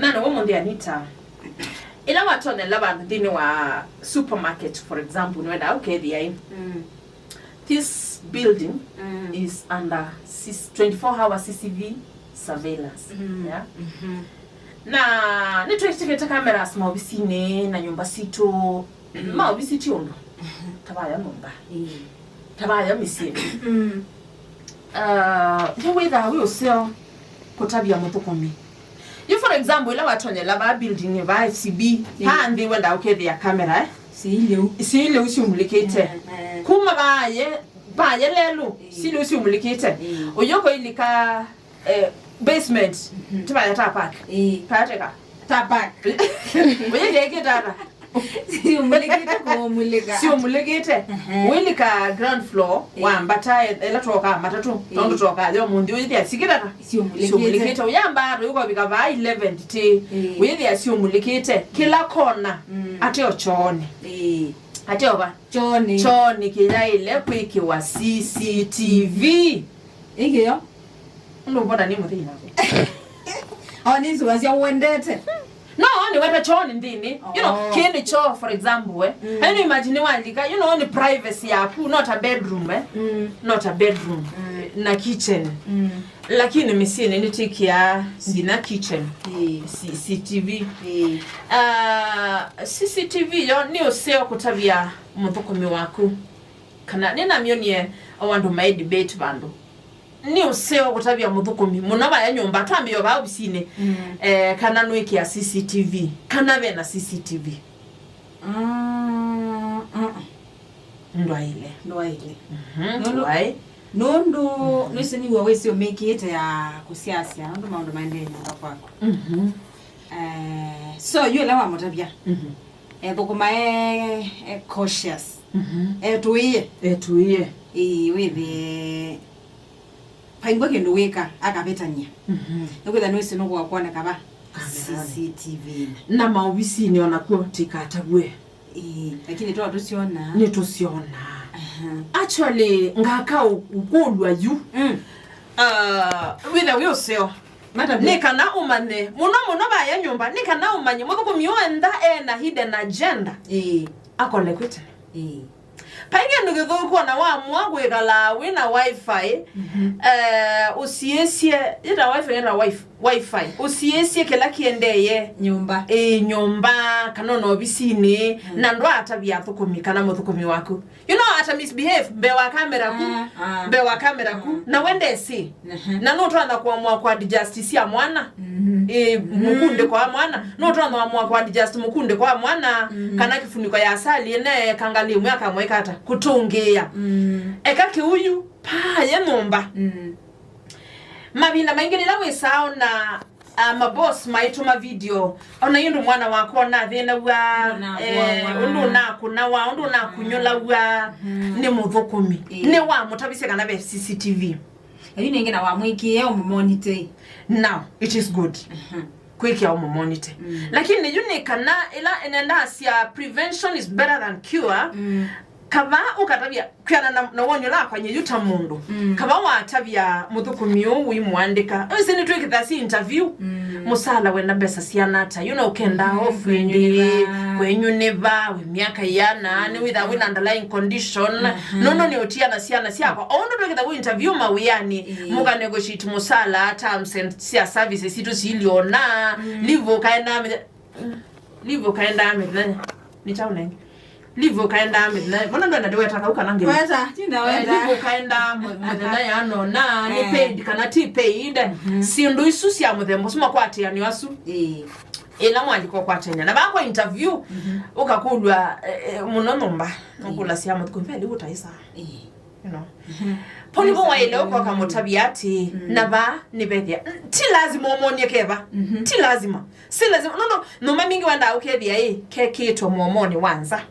Nana woman they Anita. Ila watone laba ndini wa supermarket, for example, when okay the this building is under 24-hour CCTV surveillance. Yeah. Na nitweketa cameras maobisine na nyumba sito maobisiti ondo. Tabaya nyumba. Tabaya misini. The way that we will sell kutavwa Athukumi. You for example, ila watonye laba building ba FCB and they went okay their camera sile usimulikete kuma baye lelo sile usimulikete oyoko ilika basement tibaya tapak pateka tapak oye deke data siumulikete wilika ground floor wambata elatoka matatu tondo toka leo mundi uyithi asikirata siumulikete uyamba yuko bikava 11 te uyithi asiumulikete kila kona ate ochone ate oba choni kila ile kwiki wa CCTV ikiyo ndo boda ni muthina onizi wazia wendete. No, only when chon ndini. You know, kini cho for example, and you imagine wandika, you know, only privacy yaku, not a bedroom, not a bedroom, na kitchen. Lakini misini nitiki ya ndina kitchen. CCTV. CCTV yo ni useo kutavwa Athukumi waku. Kana nina mioni awandu mai debate bando. Ni useo kutavwa Athukumi munaba ya nyumba twambiyo ba obisine kana nwiki ya CCTV kana be na CCTV ndwaile ndwai nondo nisini wawesi omeki ete ya kusiasia ndo maondo maendeleo kwako so you lewa mutavwa Athukuma cautious tuiye with the paingwa kendo weka akabetania nokwetha nwese no kwa kuona kaba CCTV na maobisi ni onakuo tikatagwe lakini to atusiona ni tusiona actually ngaka ukulwa yu with the will sell mata nikana umane muno ba ya nyumba nikana umanye Athukumi wenda na hidden agenda akole kwete painge ndugithuko na wa mwagwegala wina wifi usiesie ira wifi usiesie kila kiendeye nyumba nyumba kana no bisine na ndo atavwa Athukumi kana Athukumi waku you know ata misbehave be wa camera ku na wende si na no twanda kwa kwa justice ya mwana mukunde kwa mwana no twanda kwa justice mukunde kwa mwana kana kifuniko ya asali ene kangali mwaka mwekata kutungia eka kiuyu pa ye nyumba mabinda maingirira wesao na maboss maituma video ona yindu mwana wako na thina wa undu na kunyola wa ni Athukumi ni wa mutabise kana be CCTV yini ngina wa mwiki ye monitor now it is good kwiki au monitor lakini yuni kana ila enenda asia prevention is better than cure kaba ukatavya kwana na wonyo la kwanye yuta mundu kaba watavya Athukumi wi mwandika usini twikitha si interview musala wenda besa sianata you know kenda off kwenyu neva we miaka yana ni with a win underlying condition no ni otia na siana siako ondo twikitha wi interview mawiyani muka negotiate musala terms and services situ siliona livo kaenda ni chaunenge livo kaenda midna mbona ndo ndio yataka ukanange weza tinaweza livo kaenda mudena yano na ni paid kana ti paid si ndo isusi ya muthembo sima kwa Athiani wasu ila mwaliko kwa Athiani na bakwa interview ukakulwa muno nomba ngula sia Athukumi peli utaisa you know ponibo waile kwa kamutavwa ati na ba nibethia ti lazima omonie keba ti lazima si lazima no mamingi wanda ukethia keke to momoni wanza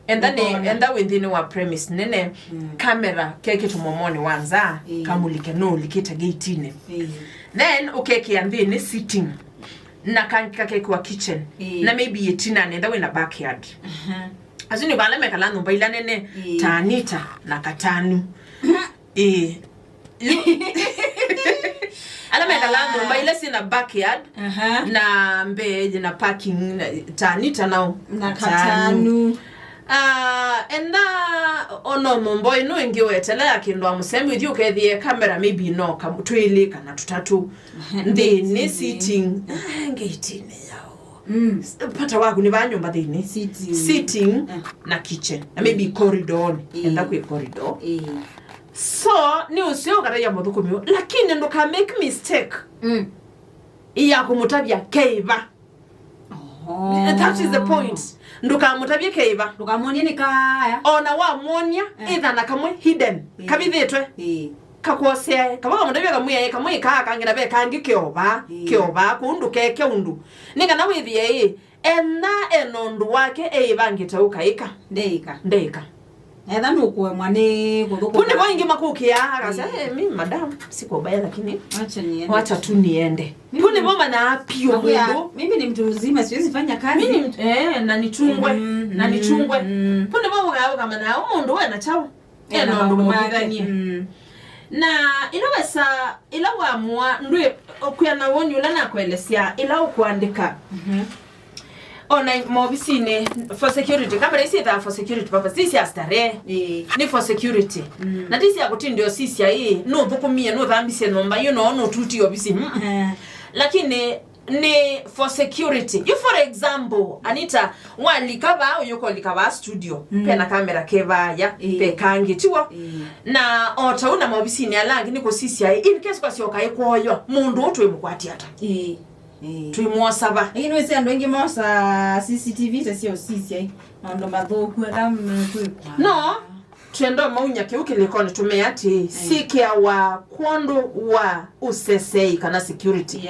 and then within our premise nene camera keke to momoni wanza kamulike no likita gate then ukeke andini sitting na kankika keke wa kitchen na maybe yetina nenda we na backyard azini bala mekala nyumba ila nene tanita na katanu Alama kala nyumba ile sina backyard na mbeje na parking tanita nao na katanu enda ono mombo ino ingiwetela yakindo amusemi uthi ukethie camera maybe no kamutwili kana tutatu ndini sitting ngeitine yao pata waku ni banyumba ndini sitting na kitchen na maybe corridor enda ku corridor so ni usio kata ya Athukumi lakini ndo ka make mistake iya kumutabya keiva that is the point nduka mutabye keiva ndukamonia ni kaya ona wa monia either na kamwe hidden kabithitwe kakosea kabaga mutabye kamwe kangira be kangi kioba kundu keke undu ninga na withie ena enondu wake eivangita ukaika ndeika etha nukuwe mwane kuthuku kundi kwa ingi makukia akasema mimi madam siko baya lakini acha tu niende kundi mama na apio mundu mimi ni mtu mzima siwezi fanya kazi mimi na nichungwe kundi mama kayo kama na mundu wewe na chao eno ndo mugithanie na inaweza ila waamua ndwe okuya na woni ula na kuelezea ila ukuandika ona mobisine for security kamera isi ta for security purpose this is stare ni for security na this ya kuti ndio sisi hii no Athukumi no thambise nomba you know no tuti obisi lakini ni for security you for example Anita walikaba uyuko likaba studio pena kamera keva ya pe kangi tiwo na otauna mobisine alangi niko sisi hii in case kwa sio kai koyo mundu utwe mukwati ata tuimwosaba lakini wese ando ingi mosa CCTV sio sisi ai ndo mathuku kama kwikwa no twendo maunya kiukilekoni tumeati sikia wa kondo wa usesei kana security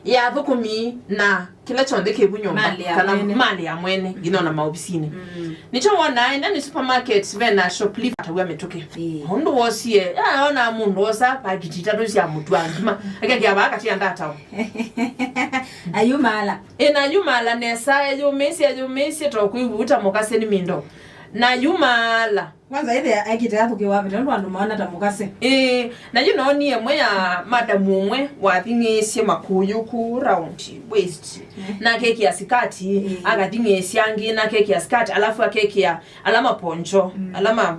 ya Athukumi na kila chonde kebunyomba kana mali ya mwene ginona maobisine nicho wona enda ni supermarket vena shoplifter we ametoke hondo wosie ona mundu osa pagitita dosi ya mutu angima akeke abaka tianda tawo ayumala nesa ayumesi to kuibuta mokase ni mindo na yumala kwanza ile akita Athuki wapi ndo andu maana tamukase na you know ni emwe ya madam umwe wathingesie makuyu ku round waist na keki ya sikati agathingesie angi na keki ya sikati alafu keki ya alama poncho alama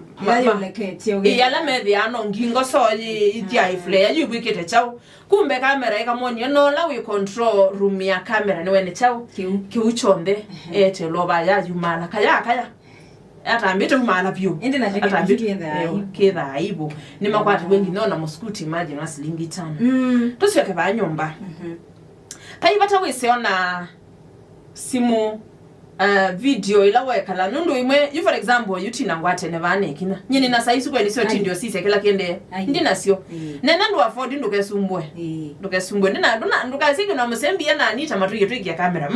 alama ya ngingo so itia ifle ya yubikete chao kumbe kamera ikamoni no la we control room ya kamera ni wene chao kiuchonde loba ya yumala kaya atambite kumala pyo ende na ketha aibu ni makwati wengi nona muskuti imagine asilingi 5 tusiweke ba nyumba kaibata wisiona simu video ila wekala nundu imwe you for example yutina ngwate ne bane kina nyini na saisu kweli sio tindio sisi kila kende ndina sio nena ndo afford ndukesumbwe ndina ndukasiki na musembia na Anita matuye tuikia kamera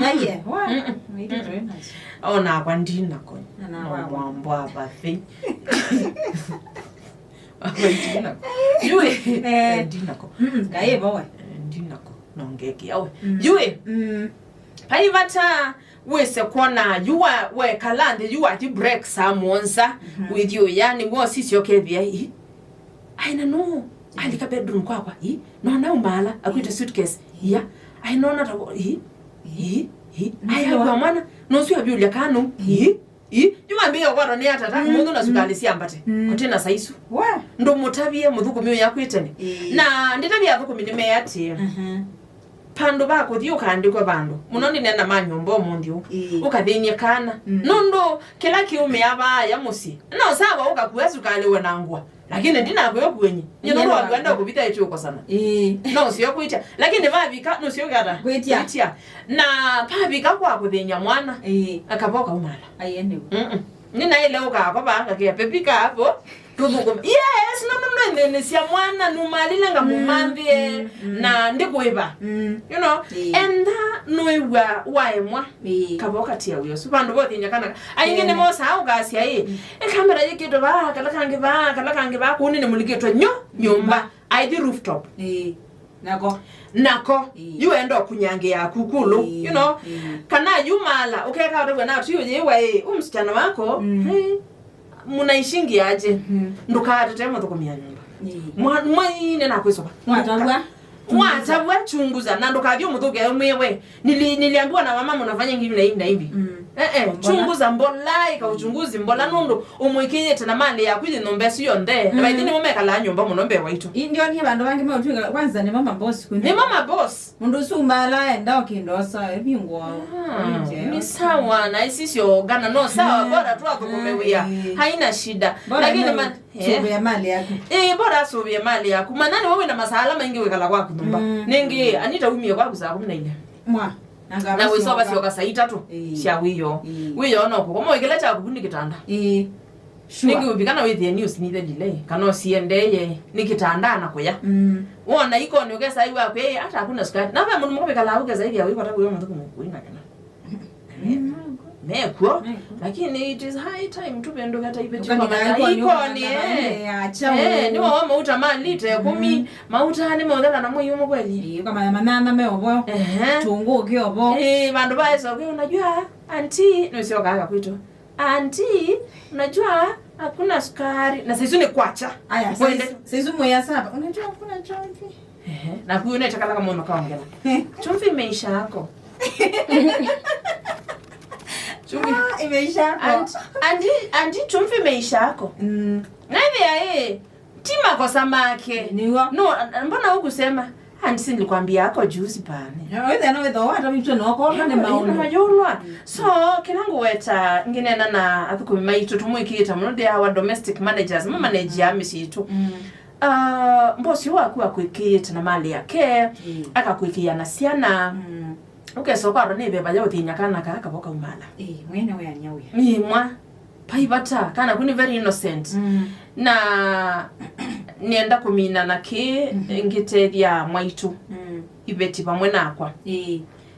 ona kwa ndina ko na wambwa bathi ndina yue ndina ko gaye bawe ndina ko nongeki yawe yue paivata wese kona yuwa we kalande yuwa ti break samonsa with you yani wo sisi okevia aina no alika bedroom kwa no umala akwita suitcase aina na tawo aya kwa mwana no sio biulia kanu yuma mbio kwa ni atata mundu na sukali siambate kotena saisu ndo mutabie Athukumi yakwitene na nditabia Athukumi nimeyati pando bako thio kandikwa bando munoni nenda manyombo mundio ukathinie kana nondo kila kiume aba ya musi no sawa ukakuesu kale wenangwa lakini ndina kwe kwenye nyono waganda kubita echo kwa sana no sio kuita lakini babika no sio gata kuitia na babika kwa kuthinya mwana akaboka umala ayende nina ile uka baba kia pepika hapo tubuko yes no ndenisia mwana numalile nga mumambie na ndikuiba you know and noiwa waemwa kaboka tia uyo subando bothi nyakana ayingene mosa au gasi ai kamera yiketo ba kala kange ba kunini muliketwa nyumba aidi rooftop nako you endo kunyange ya kukulu you know kana yumala ukeka ndo na tu yewe umsichana wako munaishingi aje ndukata tema Athukumi nyumba mwaine na kwesoba Mwacha wewe chunguza na ndo kadio mtoke mwewe. Niliambiwa na mama mnafanya hivi na hivi na hivi. Chunguza mbola ikauchunguzi mbola nundo umwikije tena mali ya kwili nombe sio nde. Na baadhi mume kala nyumba munombe waitu. Ndio ni bandu bangi mwe kwanza ni mama boss kwini. Ni mama boss. Mundu sumala enda okindosa ebingwa. Ni sawa na sisio gana no sawa bora tu akukumewia. Haina shida. Lakini sobia mali yako. Bora sobia mali yako. Manani wewe na masala mengi wekala kwa kutumba. Ningi anita umie kwa kusa 14. Mwa. Na wewe soba sio kasa 3. Cia wiyo. Wiyo no ko mo igela cha kubundi kitanda. Ningi ubikana with the news ni the delay. Kana siendeye nikitanda na kuya. Wona iko ni ugesa iwa kwa hata hakuna sukari. Na wewe mundu mkobeka la ugesa zaidi ya wiko hata kuyo mtu kuina kana. Meko lakini it is high time tupendo hata ipe chukua iko ni wao mauta malite 10 mauta ni modela na moyo mo kweli kama manana meobo tungu kiobo bandu baezo unajua auntie no sio kaka kwetu auntie unajua hakuna sukari na sasa ni kwacha aya sasa moya saba unajua hakuna chumvi na huyu ni chakala kama mama kaongea chumvi imeisha yako imeisha andi chumvi imeisha yako nani tima kwa samake no mbona hukusema andi nilikwambia yako juzi pane wewe hata mtu noko na maono majolwa so kinangu weta nginena na Athukumi maitu tumwikita munode our domestic managers manage amisitu mbosi wako akwikita na mali yake akakwikia na siana ukesoka ro nibe baje utinya kana kaka boka umala mwene we anyauya mwa paibata kana kuni very innocent na nienda kumina naki ngiteria mwaitu ibeti pamwe nakwa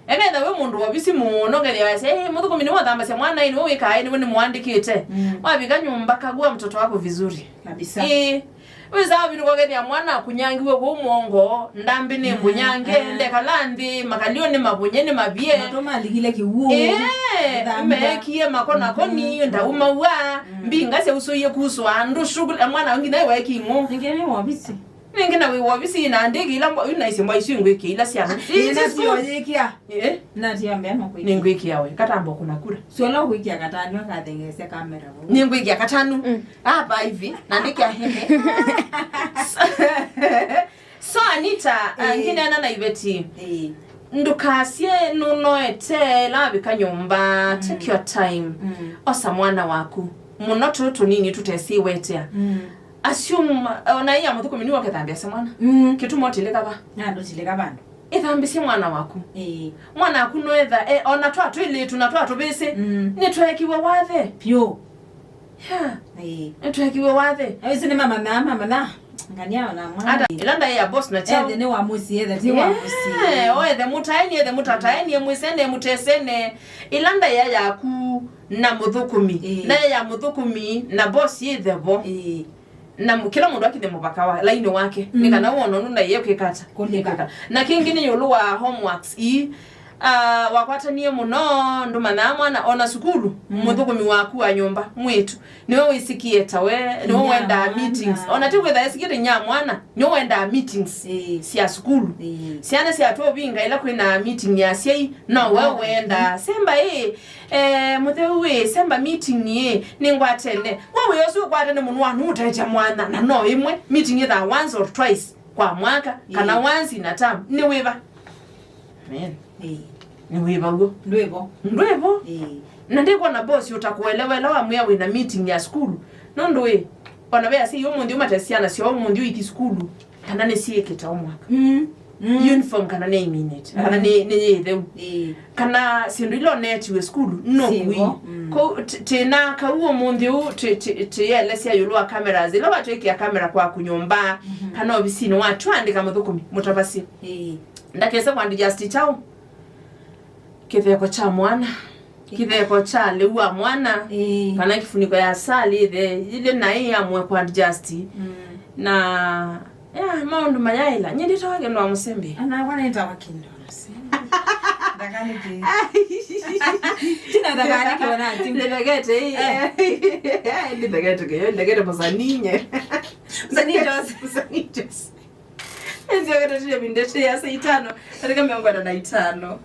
Ega we mundu wabisi muno ngeli wase mutu kumini wathamba cia mwana ini wewe kae ni muandikite wabika nyumba kagua mtoto wako vizuri kabisa Weza binu kwa gani mwana kunyangiwe kwa umongo ndambi ni mbunyange ndekalandi makalio ni mabunyeni mabie natoma ligile kiwuo mekie makona koni ndauma wa mbinga se usoye kuswa ndu shughuli mwana ngine wa kingo ngene wabisi ningina we wabisi na ndege ila ina isimba isingwe kila siana ina siwajekia nati ambe amako ningwikia we katambo kuna kura swala huikia katani wakathengese kamera ningwikia katanu hapa hivi na ndikia hehe so Anita ngine na ibeti ndukasie nunoete labika nyumba take your time osa mwana waku muno tutu nini tutesi wetea assume ona iya muthu kumini wake thambia se mwana kitu motileka ba ndo tileka bandu ithambise mwana waku mwana aku no etha ona twatu ile tunatwa tubise ni twekiwe wathe pyo twekiwe wathe awise ni mama na ngania na mwana ilanda ya boss na chao ni wa musi etha ti wa musi oethe mutaini ethe mutataini mwisene mutesene ilanda ya yaku na Muthukumi na ya Muthukumi na boss yethebo na kila mundu akithe mubaka wa line wake nikana wono nuna yeke kata kulikata na kingine yoluwa homeworks wakwatanie muno ndumana mwana ona sukulu Muthukumi waku wa nyumba mwetu niwe wisikie tawe niwe wenda meetings ona tikwe tha isikire nya mwana niwe wenda meetings sia sukulu siana sia to binga ila kwina meeting ya sei no wewe wenda semba muthewe semba meeting ningwatene wewe yosu kwatene munu wanu utaita mwana na no imwe meeting either once or twice kwa mwaka kana once in a term ni weba amen ni weba go ndwebo na ndiko na boss utakuelewa wa mwe wina meeting ya school no ndwe ona bea si yomundi umatasiana si yomundi iti school kana ne sie kita omwaka uniform kana ne minute kana ne the kana sindilo net we school no we ko tena ka uo mundi u te yelesi ayulwa cameras ilo batweke ya camera kwa kunyomba kana obisini watu andika Muthukumi mutabasi ndakese kwandi just chao kitheko cha mwana kitheko cha lewa mwana kana kifuniko ya asali ile na ya mwe kwa adjust na maundu mayaila nyindi tawake ndo amusembe ana wana ita wakindo ndakani ki tina ndakani ki wana ndegete ndegete ke ndegete masaninye sanijos Ndio kata tuje bindete ya 5 katika 45.